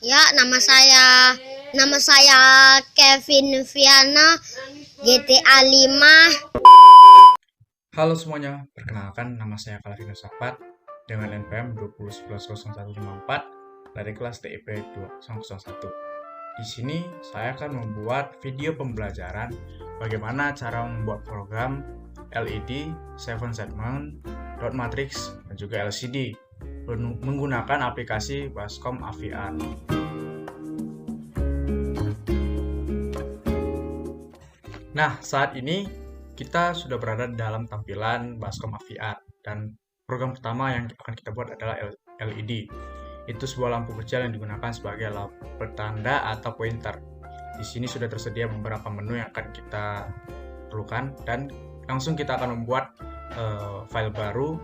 Ya, nama saya Kevin Viana, GTA 5. Halo semuanya, perkenalkan nama saya Kalvino Sapat dengan NPM 20110154 dari kelas TIP 2001. Di sini saya akan membuat video pembelajaran bagaimana cara membuat program LED, 7 segment, dot matrix, dan juga LCD menggunakan aplikasi Bascom AVR. Nah, saat ini kita sudah berada dalam tampilan Bascom AVR dan program pertama yang akan kita buat adalah LED. Itu sebuah lampu kecil yang digunakan sebagai lampu petanda atau pointer. Di sini sudah tersedia beberapa menu yang akan kita perlukan dan langsung kita akan membuat file baru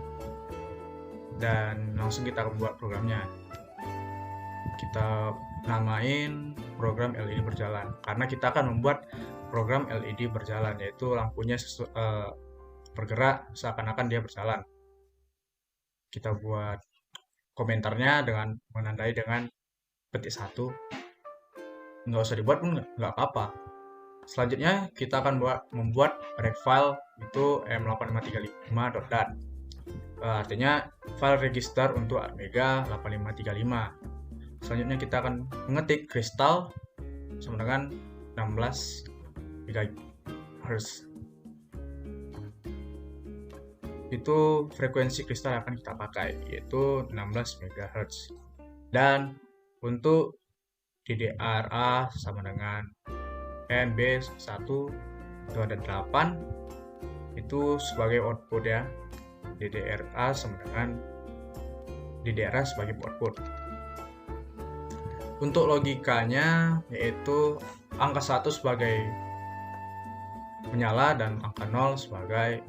dan langsung kita akan membuat programnya. Kita namain program LED berjalan karena kita akan membuat program LED berjalan, yaitu lampunya bergerak seakan-akan dia berjalan. Kita buat komentarnya dengan menandai dengan petik 1. Nggak usah dibuat pun nggak apa-apa. Selanjutnya kita akan membuat file itu m8535.dat. Artinya file register untuk Amiga 8535. Selanjutnya kita akan mengetik kristal sama dengan 16 MHz. Itu frekuensi kristal yang akan kita pakai, yaitu 16 MHz. Dan untuk DDR-A sama dengan NB1 itu ada 8, itu sebagai output ya. DDR-A sama dengan DDR-A sebagai output. Untuk logikanya yaitu angka 1 sebagai menyala dan angka 0 sebagai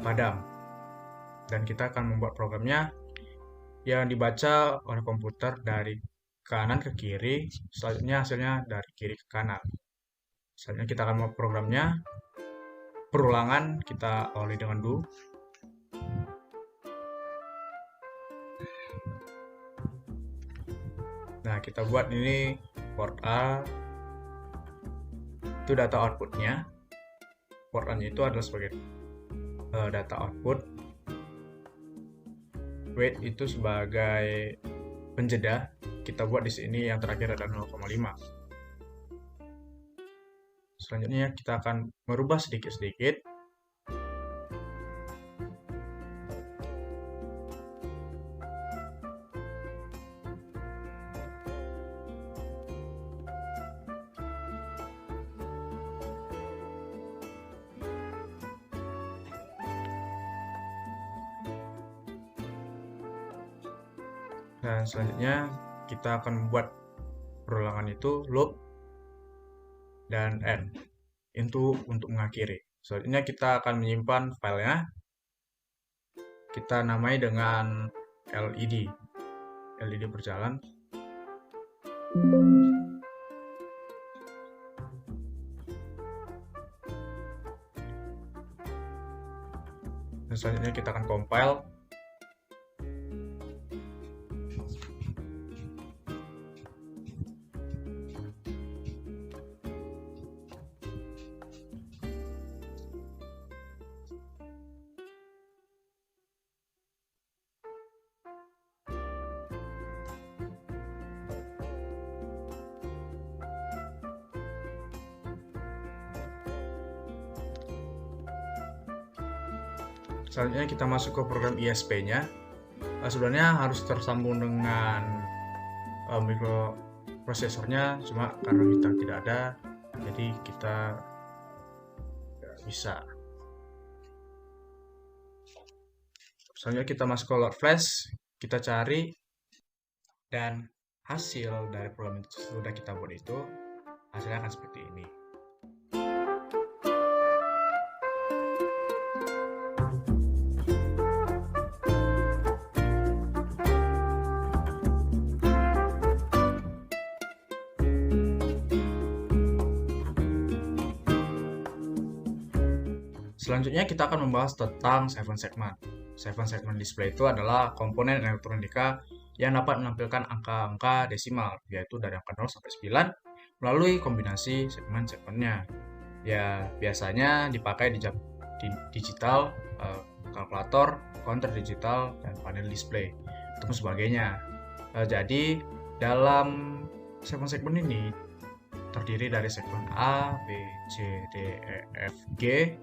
padam. Dan kita akan membuat programnya yang dibaca oleh komputer dari kanan ke kiri, selanjutnya hasilnya dari kiri ke kanan. Selanjutnya kita akan membuat programnya. Perulangan kita awali dengan do. Nah, kita buat ini port A, itu data outputnya. Port A-nya itu adalah sebagai data output. Wait itu sebagai penjeda. Kita buat di sini yang terakhir adalah 0,5. Selanjutnya kita akan merubah sedikit-sedikit. Dan selanjutnya kita akan membuat perulangan itu loop dan end itu untuk mengakhiri. Selanjutnya kita akan menyimpan filenya. Kita namai dengan LED. LED berjalan. Dan selanjutnya kita akan compile. Selanjutnya kita masuk ke program ISP-nya. Sebenarnya harus tersambung dengan mikroprosesornya, cuma karena kita tidak ada, jadi kita tidak bisa. Selanjutnya kita masuk ke load flash, kita cari, dan hasil dari program itu sudah kita buat itu, hasilnya akan seperti ini. Selanjutnya kita akan membahas tentang 7 segment. 7 segment display itu adalah komponen elektronika yang dapat menampilkan angka-angka desimal, yaitu dari angka 0 sampai 9 melalui kombinasi segmen-segmennya. Ya, biasanya dipakai di digital, kalkulator, counter digital, dan panel display, atau sebagainya. Jadi, dalam segmen-segmen ini terdiri dari segmen A, B, C, D, E, F, G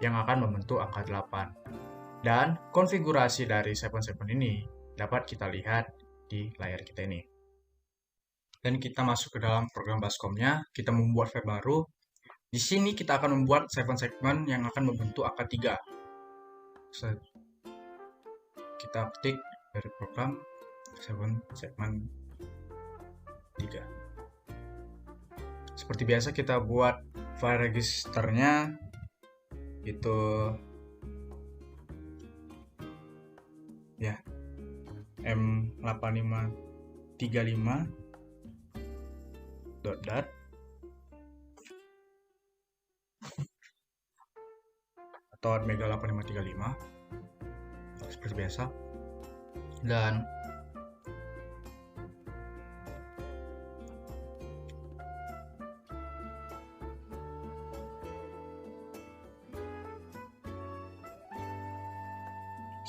yang akan membentuk angka 8. Dan konfigurasi dari segmen-segmen ini dapat kita lihat di layar kita ini. Dan kita masuk ke dalam program Bascom-nya, kita membuat file baru. Di sini kita akan membuat segmen-segmen yang akan membentuk angka 3. Kita ketik dari program segmen 3. Seperti biasa kita buat file registernya itu ya M8535 dot atau Mega 8535 seperti biasa. Dan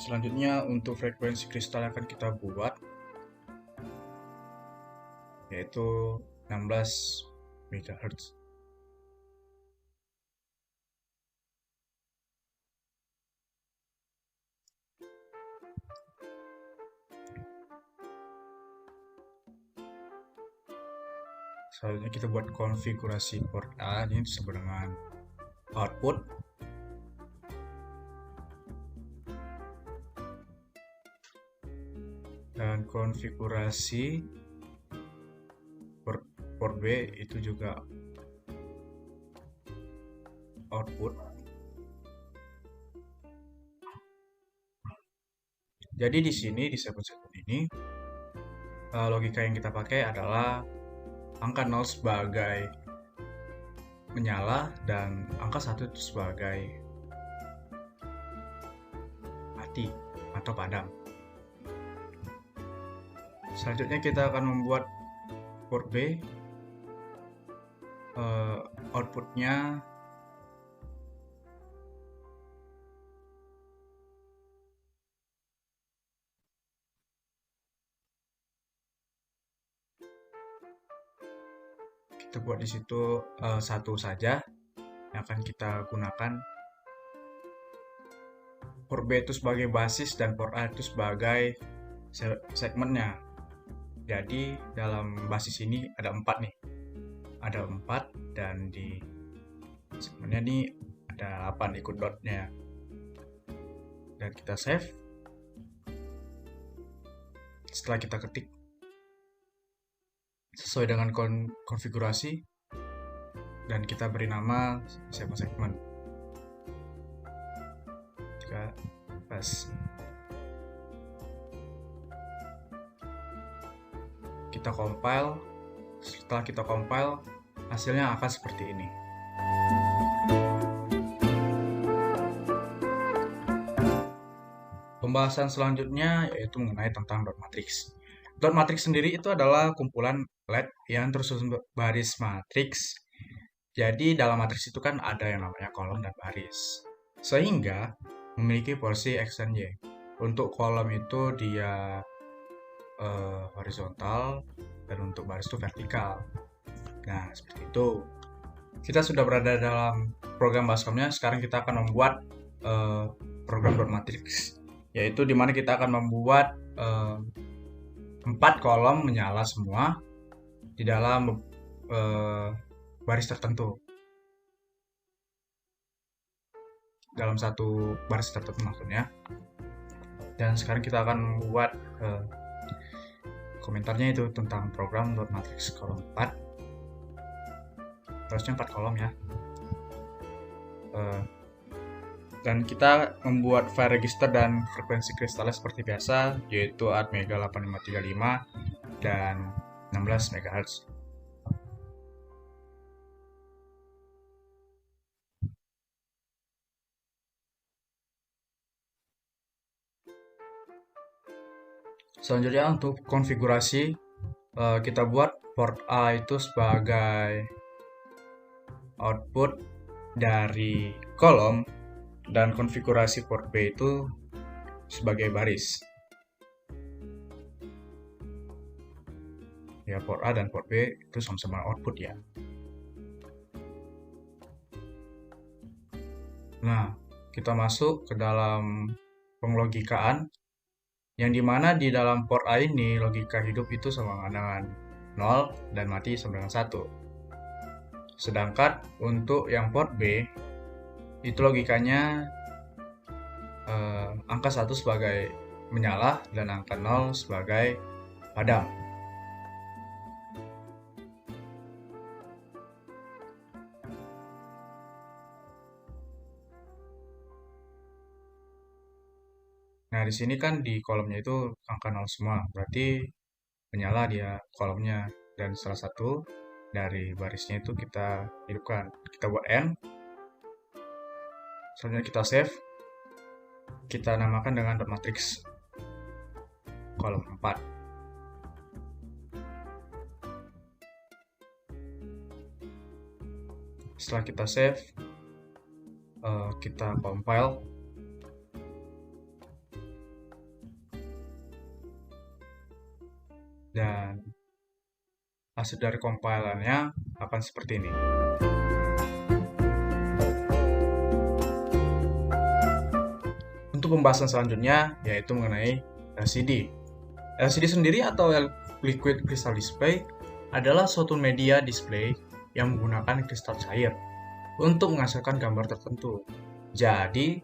selanjutnya untuk frekuensi kristal yang akan kita buat yaitu 16 MHz. Selanjutnya kita buat konfigurasi port A, ini disebut dengan output. Dan konfigurasi port B itu juga output. Jadi di sini di segmen-segmen ini logika yang kita pakai adalah angka 0 sebagai menyala dan angka 1 itu sebagai mati atau padam. Selanjutnya kita akan membuat port B, outputnya kita buat di situ satu saja yang akan kita gunakan. Port B itu sebagai basis dan port A itu sebagai segmennya. Jadi dalam basis ini ada 4 nih. Ada 4 dan di segmennya nih ada 8 ikut dotnya. Dan kita save. Setelah kita ketik sesuai dengan konfigurasi dan kita beri nama segmen. Jika pas kita compile, setelah kita compile hasilnya akan seperti ini. Pembahasan selanjutnya yaitu mengenai tentang dot matrix. Dot matrix sendiri itu adalah kumpulan LED yang tersusun baris matriks. Jadi dalam matriks itu kan ada yang namanya kolom dan baris. Sehingga memiliki porsi X dan Y. Untuk kolom itu dia horizontal dan untuk baris itu vertikal. Nah, seperti itu. Kita sudah berada dalam program Bascom-nya. Sekarang kita akan membuat program dot matrix, yaitu dimana kita akan membuat 4 kolom menyala semua di dalam baris tertentu. Dalam satu baris tertentu maksudnya. Dan sekarang kita akan membuat komentarnya itu tentang program dot matrix kolom 4. Harusnya 4 kolom ya. Dan kita membuat file register dan frekuensi kristalnya seperti biasa, yaitu Atmega 8535 dan 16 MHz. Selanjutnya untuk konfigurasi, kita buat port A itu sebagai output dari kolom dan konfigurasi port B itu sebagai baris. Ya, port A dan port B itu sama-sama output ya. Nah, kita masuk ke dalam penglogikaan, yang dimana di dalam port A ini logika hidup itu sama dengan 0 dan mati sama dengan 1. Sedangkan untuk yang port B itu logikanya angka 1 sebagai menyala dan angka 0 sebagai padam. Nah, di sini kan di kolomnya itu angka 0 semua, berarti menyala dia kolomnya, dan salah satu dari barisnya itu kita hidupkan. Kita buat N, selanjutnya kita save, kita namakan dengan dot matrix kolom 4. Setelah kita save, kita compile. Dan hasil dari compilannya akan seperti ini. Untuk pembahasan selanjutnya yaitu mengenai LCD. LCD sendiri atau Liquid Crystal Display adalah suatu media display yang menggunakan kristal cair untuk menghasilkan gambar tertentu. Jadi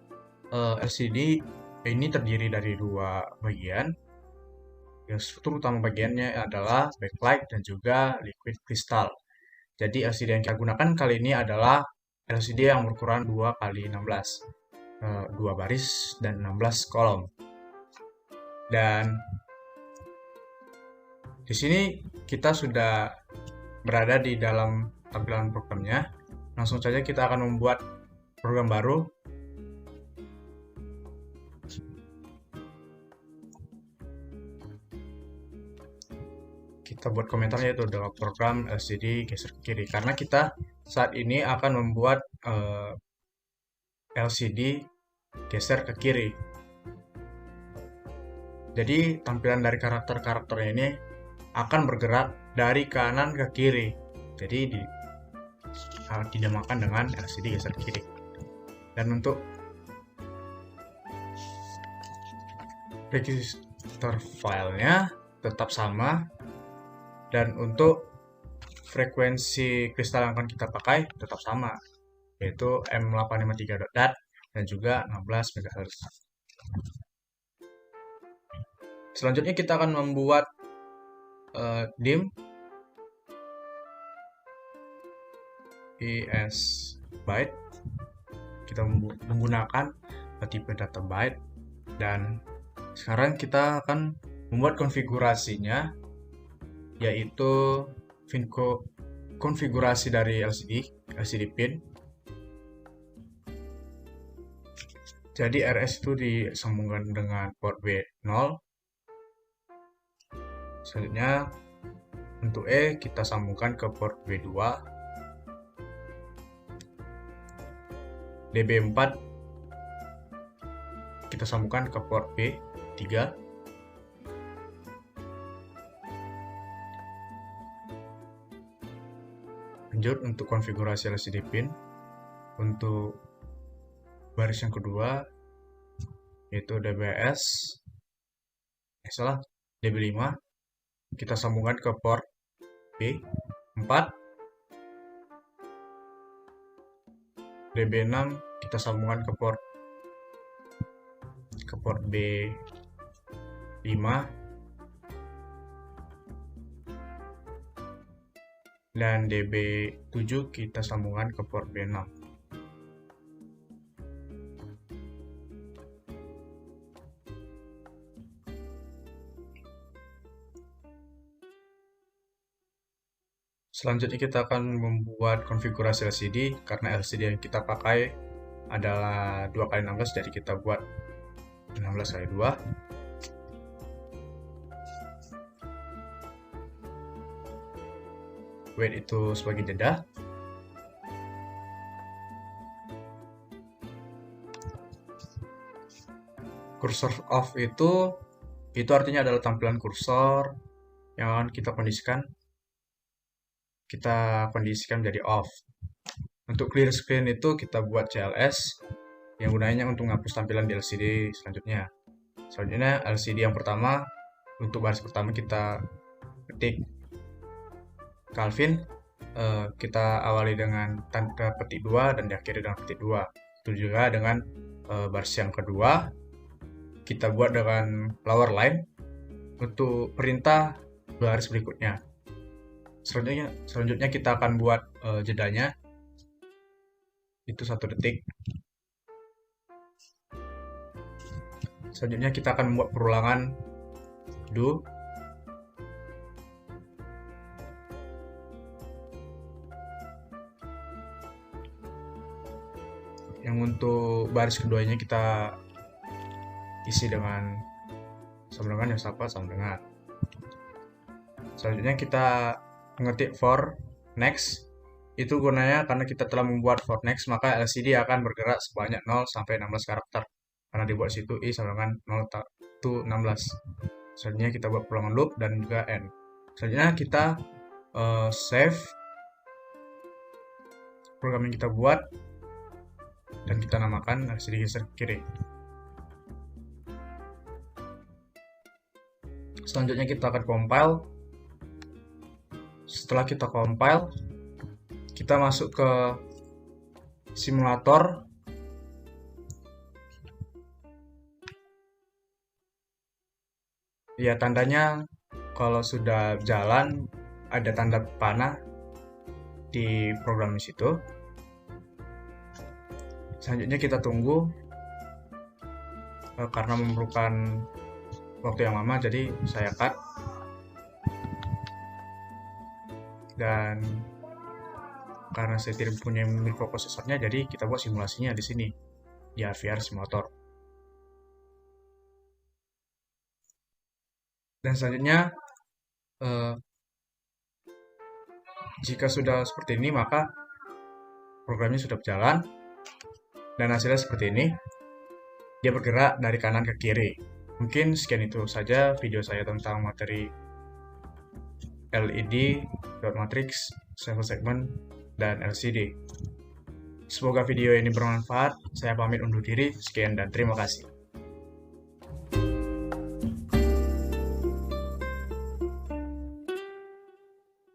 LCD ini terdiri dari dua bagian. Yang struktur utama bagiannya adalah backlight dan juga liquid crystal. Jadi LCD yang kita gunakan kali ini adalah LCD yang berukuran 2x16, 2 baris dan 16 kolom. Dan di sini kita sudah berada di dalam tampilan programnya. Langsung saja kita akan membuat program baru. Kita buat komentarnya itu adalah program LCD geser ke kiri, karena kita saat ini akan membuat LCD geser ke kiri. Jadi tampilan dari karakter-karakternya ini akan bergerak dari kanan ke kiri. Jadi dinamakan dengan LCD geser ke kiri. Dan untuk register filenya tetap sama. Dan untuk frekuensi kristal yang akan kita pakai tetap sama, yaitu M853.dat dan juga 16 MHz. Selanjutnya kita akan membuat DIMM ES byte. Kita menggunakan tipe data byte, dan sekarang kita akan membuat konfigurasinya, yaitu konfigurasi dari LCD pin. Jadi RS itu disambungkan dengan port B0. Selanjutnya untuk E kita sambungkan ke port B2. DB4 kita sambungkan ke port B3. Lanjut untuk konfigurasi LCD pin untuk baris yang kedua, yaitu DB5 kita sambungkan ke port B4. DB6 kita sambungkan ke port B5. Dan DB7 kita sambungkan ke port B6. Selanjutnya kita akan membuat konfigurasi LCD, karena LCD yang kita pakai adalah 2x16, jadi kita buat 16x2. wait itu sebagai jeda. Cursor off itu artinya adalah tampilan kursor yang akan kita kondisikan menjadi off. Untuk clear screen itu kita buat CLS yang gunanya untuk menghapus tampilan di LCD selanjutnya. Selanjutnya LCD yang pertama, untuk baris pertama kita ketik Calvin, kita awali dengan tanda petik 2 dan diakhiri dengan petik 2. Itu juga dengan baris yang kedua, kita buat dengan lower line untuk perintah baris berikutnya. Selanjutnya kita akan buat jedanya, itu 1 detik. Selanjutnya kita akan membuat perulangan do. Yang untuk baris keduanya kita isi dengan sama dengan yang sama dengan. Selanjutnya kita mengetik for next. Itu gunanya karena kita telah membuat for next, maka LCD akan bergerak sebanyak 0 sampai 16 karakter. Karena dibuat situ i sama dengan 0 to 16. Selanjutnya kita buat perulangan loop dan juga end. Selanjutnya kita save program yang kita buat dan kita namakan LCD geser ke kiri. Selanjutnya kita akan compile. Setelah kita compile, kita masuk ke simulator. Ya, tandanya kalau sudah jalan ada tanda panah di program di situ. Selanjutnya kita tunggu karena memerlukan waktu yang lama, jadi saya cut. Dan karena saya tidak punya mikroprosesornya, jadi kita buat simulasinya di sini di AVR Simulator. Dan selanjutnya jika sudah seperti ini, maka programnya sudah berjalan dan hasilnya seperti ini. Dia bergerak dari kanan ke kiri. Mungkin sekian itu saja video saya tentang materi LED, dot matrix, level segment, dan LCD. Semoga video ini bermanfaat. Saya pamit undur diri. Sekian dan terima kasih.